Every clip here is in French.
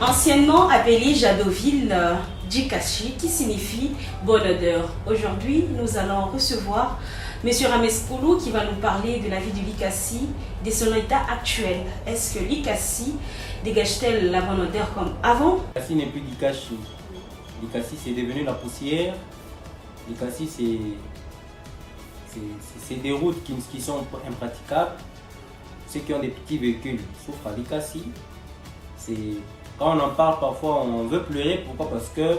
Anciennement appelé Jadoville Djikachi, qui signifie bonne odeur. Aujourd'hui, nous allons recevoir M. Rames Koulou qui va nous parler de la vie de l'Ikassi, de son état actuel. Est-ce que l'Ikassi dégage-t-elle la bonne odeur comme avant? L'Ikassi n'est plus l'Ikassi. L'Ikassi, c'est devenu la poussière. L'Ikassi, c'est des routes qui sont impraticables. Ceux qui ont des petits véhicules souffrent à l'Ikassi. Quand on en parle parfois, on veut pleurer. Pourquoi? Parce que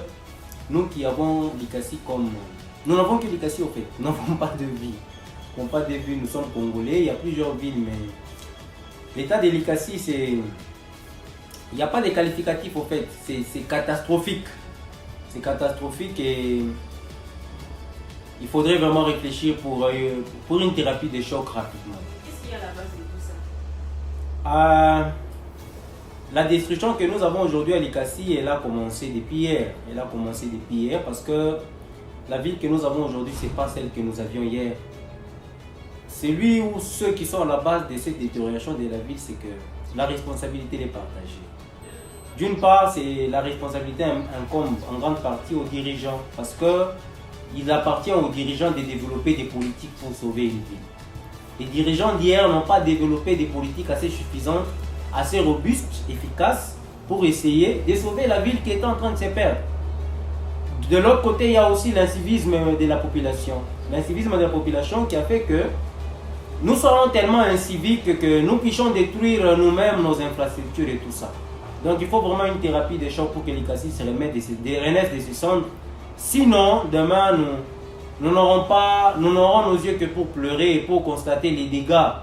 nous qui avons l'Ikassi comme... Nous n'avons que l'Ikassi au fait. Nous n'avons pas de vie. Nous n'avons pas de vie, nous sommes congolais. Il y a plusieurs villes, mais l'état de l'Ikassi, c'est... Il n'y a pas de qualificatif au fait. C'est catastrophique. C'est catastrophique et il faudrait vraiment réfléchir pour une thérapie de choc rapidement. Qu'est-ce qu'il y a à la base de tout ça? La destruction que nous avons aujourd'hui à l'Ikassi, elle a commencé depuis hier. Elle a commencé depuis hier parce que la ville que nous avons aujourd'hui, ce n'est pas celle que nous avions hier. Celui ou ceux qui sont à la base de cette détérioration de la ville, c'est que la responsabilité est partagée. D'une part, la responsabilité incombe en grande partie aux dirigeants parce qu'il appartient aux dirigeants de développer des politiques pour sauver une ville. Les dirigeants d'hier n'ont pas développé des politiques assez suffisantes, assez robustes, efficaces pour essayer de sauver la ville qui est en train de se perdre. De l'autre côté, il y a aussi l'incivisme de la population. L'incivisme de la population qui a fait que nous serons tellement inciviques que nous puissions détruire nous-mêmes nos infrastructures et tout ça. Donc il faut vraiment une thérapie de choc pour que l'Ikassi se renaisse de ses cendres. Sinon, demain, nous n'aurons nos yeux que pour pleurer et pour constater les dégâts.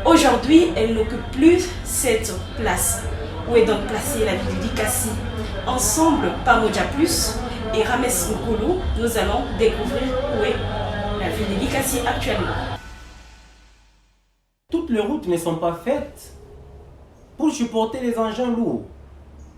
Aujourd'hui, elle n'occupe plus cette place. Où est donc placée la ville de l'Ikassi? Ensemble, Pamoja Plus et Rames Koulou, nous allons découvrir où est la ville de l'Ikassi actuellement. Toutes les routes ne sont pas faites pour supporter les engins lourds.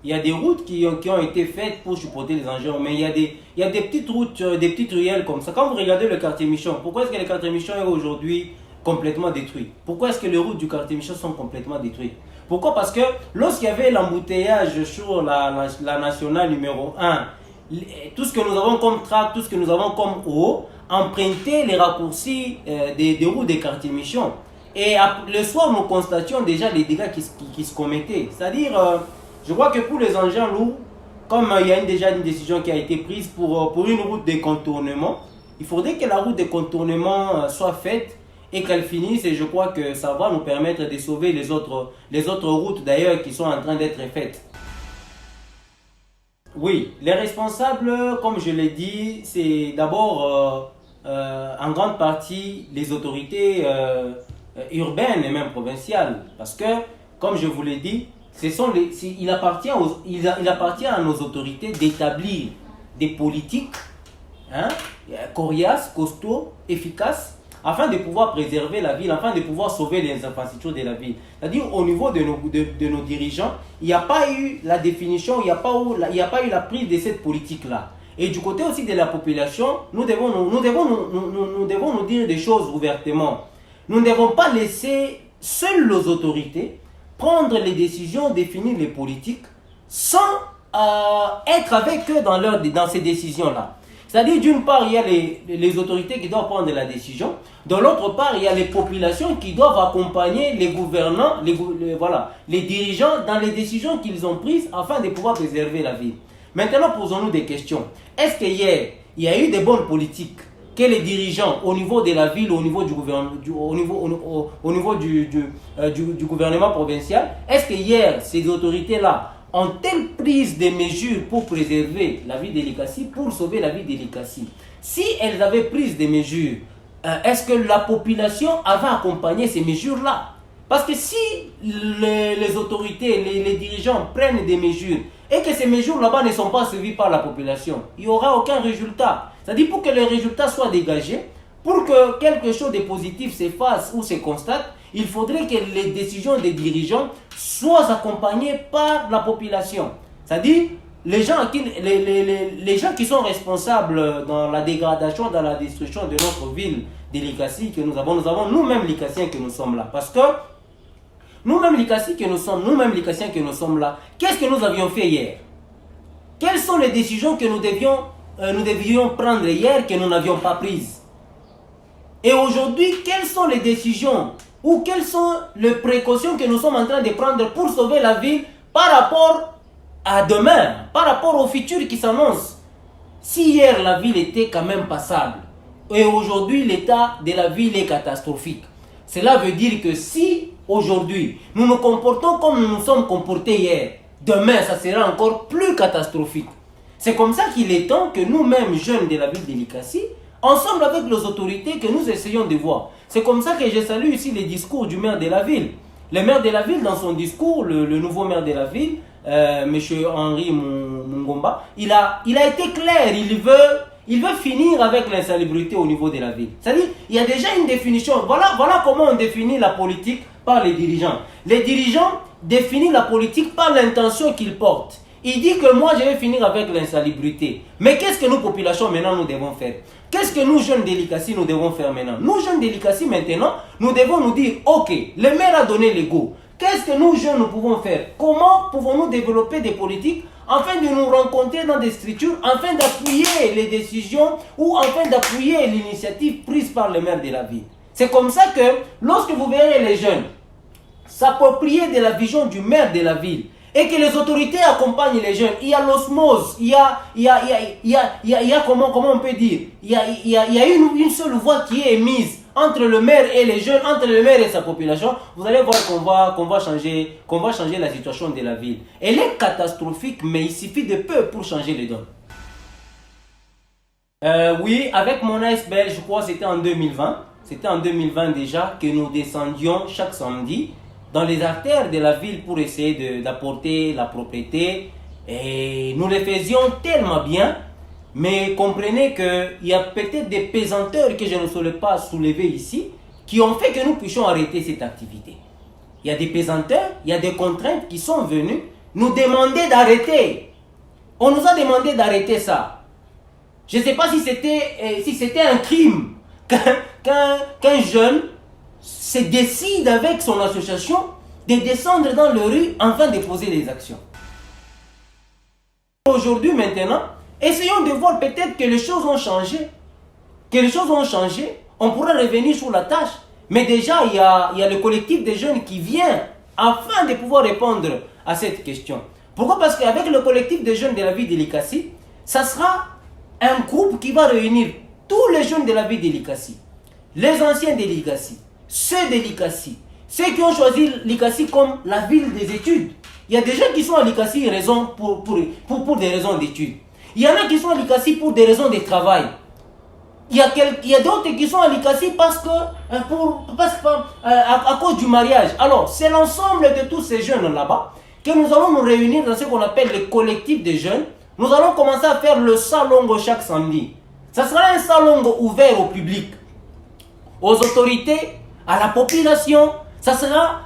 Il y a des routes qui ont été faites pour supporter les engins, mais il y a des petites routes, des petites ruelles comme ça. Quand vous regardez le quartier Michon, pourquoi est-ce que le quartier Michon est aujourd'hui complètement détruit? Pourquoi est-ce que les routes du quartier Michon sont complètement détruites? Pourquoi? Parce que lorsqu'il y avait l'embouteillage sur la nationale numéro 1, tout ce que nous avons comme track, tout ce que nous avons comme eau, empruntait les raccourcis des routes des quartiers Michon. Et le soir, nous constations déjà les dégâts qui se commettaient. C'est-à-dire, je crois que pour les engins lourds, comme il y a déjà une décision qui a été prise pour une route de contournement, il faudrait que la route de contournement soit faite et qu'elle finisse. Et je crois que ça va nous permettre de sauver les autres routes d'ailleurs qui sont en train d'être faites. Oui, les responsables, comme je l'ai dit, c'est d'abord en grande partie les autorités urbaines et même provinciales. Parce que, comme je vous l'ai dit, il appartient à nos autorités d'établir des politiques coriaces, costauds, efficaces, afin de pouvoir préserver la ville, afin de pouvoir sauver les infrastructures de la ville. C'est-à-dire au niveau de nos dirigeants, il n'y a pas eu la définition, il n'y a pas eu la prise de cette politique-là. Et du côté aussi de la population, nous devons nous dire des choses ouvertement. Nous ne devons pas laisser seules nos autorités prendre les décisions, définir les politiques, sans être avec eux dans ces décisions-là. C'est-à-dire, d'une part, il y a les autorités qui doivent prendre la décision. De l'autre part, il y a les populations qui doivent accompagner les gouvernants, les dirigeants dans les décisions qu'ils ont prises afin de pouvoir préserver la ville. Maintenant, posons-nous des questions. Est-ce qu'hier, il y a eu des bonnes politiques que les dirigeants au niveau de la ville, au niveau du gouvernement provincial, est-ce que hier, ces autorités-là ont-elles pris des mesures pour préserver la vie de l'Ikassi, pour sauver la vie de l'Ikassi? Si elles avaient pris des mesures, est-ce que la population avait accompagné ces mesures-là? Parce que si les autorités, les dirigeants prennent des mesures et que ces mesures là-bas ne sont pas suivies par la population, il n'y aura aucun résultat. C'est-à-dire pour que les résultats soient dégagés, pour que quelque chose de positif se fasse ou se constate, il faudrait que les décisions des dirigeants soient accompagnées par la population. C'est-à-dire les gens qui sont responsables dans la dégradation, dans la destruction de notre ville, de l'Ikassi que nous avons nous-mêmes l'Ikassien que nous sommes là. Parce que nous-mêmes les Cassiens que nous sommes, que nous sommes là, qu'est-ce que nous avions fait hier? Quelles sont les décisions que nous devions prendre hier que nous n'avions pas prises? Et aujourd'hui, quelles sont les décisions ou quelles sont les précautions que nous sommes en train de prendre pour sauver la ville par rapport à demain, par rapport au futur qui s'annonce? Si hier la ville était quand même passable et aujourd'hui l'état de la ville est catastrophique, cela veut dire que si aujourd'hui nous nous comportons comme nous nous sommes comportés hier, demain ça sera encore plus catastrophique. C'est comme ça qu'il est temps que nous-mêmes, jeunes de la ville de Likasi, ensemble avec les autorités, que nous essayons de voir. C'est comme ça que je salue ici les discours du maire de la ville. Le maire de la ville, dans son discours, le nouveau maire de la ville, M. Henri Mungomba, il a été clair, il veut finir avec l'insalubrité au niveau de la ville. C'est-à-dire, il y a déjà une définition. Voilà comment on définit la politique par les dirigeants. Les dirigeants définissent la politique par l'intention qu'ils portent. Il dit que moi je vais finir avec l'insalubrité. Mais qu'est-ce que nous, populations, maintenant nous devons faire? Qu'est-ce que nous, jeunes de Likasi, nous devons faire maintenant? Nous, jeunes de Likasi, maintenant, nous devons nous dire, ok, le maire a donné le go. Qu'est-ce que nous, jeunes, nous pouvons faire? Comment pouvons-nous développer des politiques afin de nous rencontrer dans des structures, afin d'appuyer les décisions ou afin d'appuyer l'initiative prise par le maire de la ville? C'est comme ça que, lorsque vous verrez les jeunes s'approprier de la vision du maire de la ville, et que les autorités accompagnent les jeunes, il y a l'osmose, il y a comment on peut dire, il y a une seule voix qui est émise entre le maire et les jeunes, entre le maire et sa population. Vous allez voir qu'on va changer la situation de la ville. Elle est catastrophique, mais il suffit de peu pour changer les donnes. Oui, avec mon ASBL, je crois que c'était en 2020. C'était en 2020 déjà que nous descendions chaque samedi dans les artères de la ville pour essayer d'apporter la propreté. Et nous le faisions tellement bien, mais comprenez qu'il y a peut-être des pesanteurs que je ne saurais pas soulever ici, qui ont fait que nous puissions arrêter cette activité. Il y a des pesanteurs, il y a des contraintes qui sont venues nous demander d'arrêter. On nous a demandé d'arrêter ça. Je ne sais pas si c'était un crime qu'un jeune se décide avec son association de descendre dans les rues afin de poser des actions. Aujourd'hui, maintenant, essayons de voir peut-être que les choses ont changé. On pourra revenir sur la tâche. Mais déjà, il y a le collectif des jeunes qui vient afin de pouvoir répondre à cette question. Pourquoi? Parce qu'avec le collectif des jeunes de la ville de Likasi, ça sera un groupe qui va réunir tous les jeunes de la ville de Likasi, les anciens de Likasi, ceux de Likasi, ceux qui ont choisi Likasi comme la ville des études. Il y a des gens qui sont à Likasi pour des raisons d'études. Il y en a qui sont à Likasi pour des raisons de travail. Il y a d'autres qui sont à Likasi à cause du mariage. Alors, c'est l'ensemble de tous ces jeunes là-bas que nous allons nous réunir dans ce qu'on appelle le collectif des jeunes. Nous allons commencer à faire le salongo chaque samedi. Ça sera un salongo ouvert au public, aux autorités, à la population. Ça sera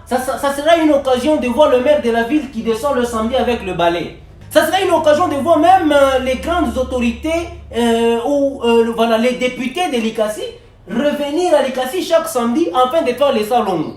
une occasion de voir le maire de la ville qui descend le samedi avec le balai. Ça sera une occasion de voir même les grandes autorités les députés de Likasi revenir à Likasi chaque samedi afin de faire les salons.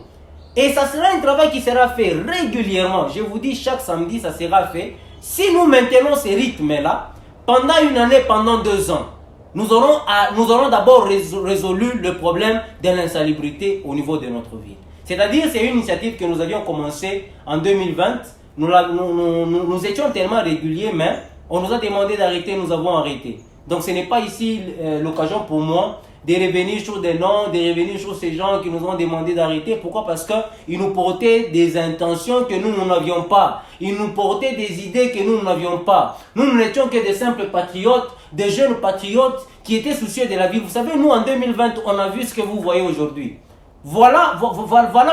Et ça sera un travail qui sera fait régulièrement. Je vous dis, chaque samedi, ça sera fait. Si nous maintenons ce rythme-là, pendant une année, pendant 2 ans, nous aurons d'abord résolu le problème de l'insalubrité au niveau de notre ville. C'est-à-dire, c'est une initiative que nous avions commencée en 2020. Nous étions tellement réguliers, mais on nous a demandé d'arrêter, nous avons arrêté. Donc ce n'est pas ici l'occasion pour moi de revenir sur des noms, de revenir sur ces gens qui nous ont demandé d'arrêter. Pourquoi? Parce qu'ils nous portaient des intentions que nous n'avions pas. Ils nous portaient des idées que nous n'avions pas. Nous n'étions que des simples patriotes, des jeunes patriotes qui étaient soucieux de la vie. Vous savez, nous en 2020, on a vu ce que vous voyez aujourd'hui. Voilà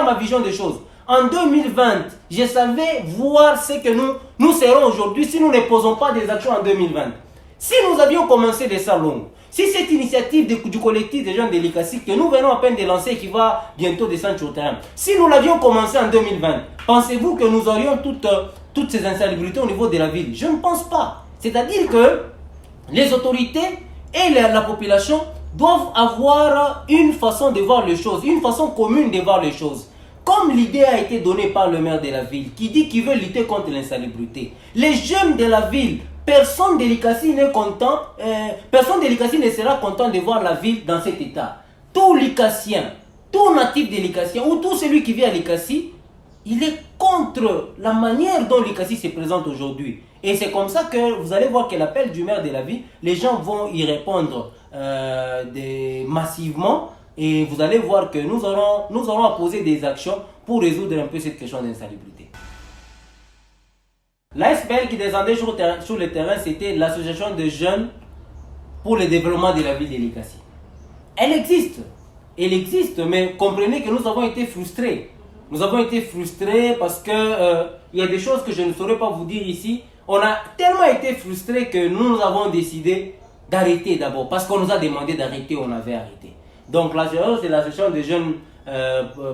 ma vision des choses. En 2020, je savais voir ce que nous serons aujourd'hui si nous ne posons pas des actions en 2020. Si nous avions commencé des salons, si cette initiative du collectif des jeunes de Likasi que nous venons à peine de lancer, qui va bientôt descendre sur le terrain, si nous l'avions commencé en 2020, pensez-vous que nous aurions toutes ces insalubrités au niveau de la ville? Je ne pense pas. C'est-à-dire que les autorités et la population doivent avoir une façon de voir les choses, une façon commune de voir les choses. Comme comme l'idée a été donnée par le maire de la ville, qui dit qu'il veut lutter contre l'insalubrité, les jeunes de la ville, personne de l'Ikassi n'est content, personne de l'Ikassi ne sera content de voir la ville dans cet état. Tout l'Ikassien, tout natif de l'Ikassien, ou tout celui qui vit à l'Ikassi, il est contre la manière dont l'Ikassi se présente aujourd'hui. Et c'est comme ça que vous allez voir que l'appel du maire de la ville, les gens vont y répondre massivement. Et vous allez voir que nous aurons à poser des actions pour résoudre un peu cette question d'insalubrité. L'ASPL qui descendait sur le terrain, c'était l'association de jeunes pour le développement de la ville de l'Ikassi. Elle existe, mais comprenez que nous avons été frustrés. Nous avons été frustrés parce que il y a des choses que je ne saurais pas vous dire ici. On a tellement été frustrés que nous avons décidé d'arrêter d'abord. Parce qu'on nous a demandé d'arrêter, on avait arrêté. Donc l'association, c'est l'association des jeunes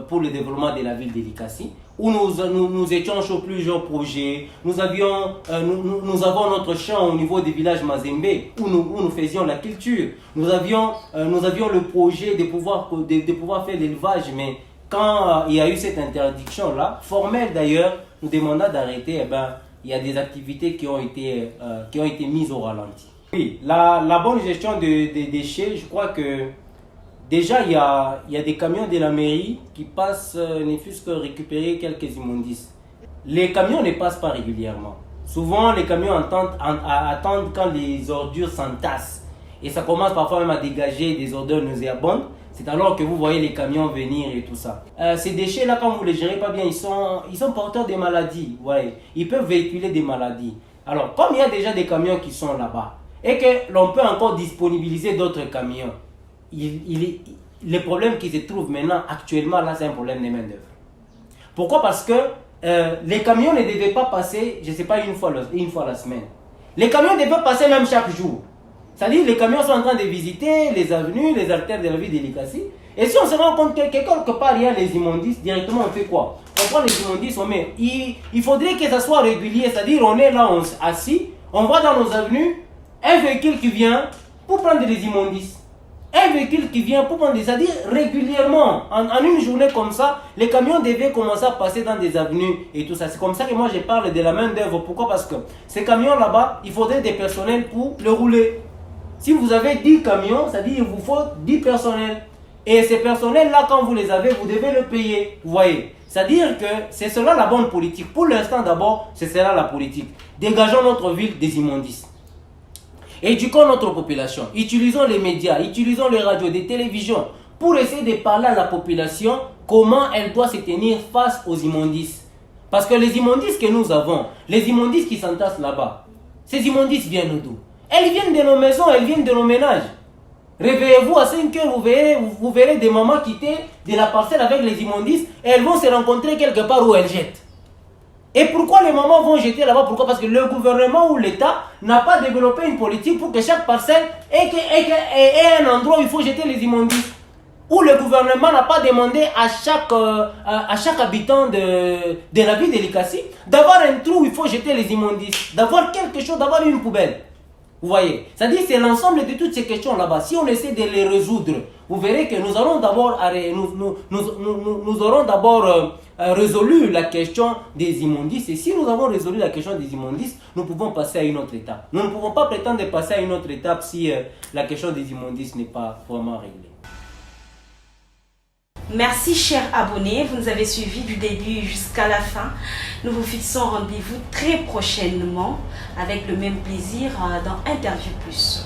pour le développement de la ville de l'Ikassi, où nous étions sur plusieurs projets. Nous avons notre champ au niveau du village Mazembe, où nous faisions la culture. Nous avions le projet de pouvoir faire l'élevage, mais quand il y a eu cette interdiction-là, formelle d'ailleurs, nous demandant d'arrêter, il y a des activités qui ont été mises au ralenti. Oui, la bonne gestion des déchets, je crois que déjà, il y a des camions de la mairie qui passent, ne fût-ce que récupérer quelques immondices. Les camions ne passent pas régulièrement. Souvent, les camions attendent quand les ordures s'entassent. Et ça commence parfois même à dégager des odeurs nauséabondes. C'est alors que vous voyez les camions venir et tout ça. Ces déchets-là, quand vous ne les gérez pas bien, ils sont porteurs de maladies. Ouais. Ils peuvent véhiculer des maladies. Alors, comme il y a déjà des camions qui sont là-bas, et que l'on peut encore disponibiliser d'autres camions, le problème qui se trouve maintenant, actuellement, là, c'est un problème de main-d'œuvre. Pourquoi? Parce que les camions ne devaient pas passer, je ne sais pas, une fois la semaine. Les camions devaient passer même chaque jour. C'est-à-dire, les camions sont en train de visiter les avenues, les artères de la ville de l'Ikassi. Et si on se rend compte que quelque part il y a les immondices, directement on fait quoi? On prend les immondices, on met. Il faudrait que ça soit régulier, c'est-à-dire on est là, on est assis, on voit dans nos avenues un véhicule qui vient pour prendre des immondices. Un véhicule qui vient pour prendre des... C'est-à-dire régulièrement, en une journée comme ça, les camions devaient commencer à passer dans des avenues et tout ça. C'est comme ça que moi je parle de la main d'œuvre. Pourquoi? Parce que ces camions là-bas, il faudrait des personnels pour le rouler. Si vous avez 10 camions, c'est-à-dire il vous faut 10 personnels. Et ces personnels-là, quand vous les avez, vous devez le payer. Vous voyez? C'est-à-dire que c'est cela la bonne politique. Pour l'instant d'abord, c'est cela la politique. Dégageons notre ville des immondices. Éduquons notre population. Utilisons les médias, utilisons les radios, les télévisions pour essayer de parler à la population comment elle doit se tenir face aux immondices. Parce que les immondices que nous avons, les immondices qui s'entassent là-bas, ces immondices viennent d'où? Elles viennent de nos maisons, elles viennent de nos ménages. Réveillez-vous à 5 heures, vous verrez des mamans quitter de la parcelle avec les immondices et elles vont se rencontrer quelque part où elles jettent. Et pourquoi les mamans vont jeter là-bas? Pourquoi? Parce que le gouvernement ou l'État n'a pas développé une politique pour que chaque parcelle ait un endroit où il faut jeter les immondices. Où le gouvernement n'a pas demandé à chaque habitant de la ville de l'Ikassi d'avoir un trou où il faut jeter les immondices, d'avoir quelque chose, d'avoir une poubelle. Vous voyez? C'est-à-dire c'est l'ensemble de toutes ces questions là-bas. Si on essaie de les résoudre, vous verrez que nous aurons d'abord résolu la question des immondices. Et si nous avons résolu la question des immondices, nous pouvons passer à une autre étape. Nous ne pouvons pas prétendre de passer à une autre étape si la question des immondices n'est pas vraiment réglée. Merci chers abonnés, vous nous avez suivis du début jusqu'à la fin. Nous vous fixons rendez-vous très prochainement avec le même plaisir dans Interview Plus.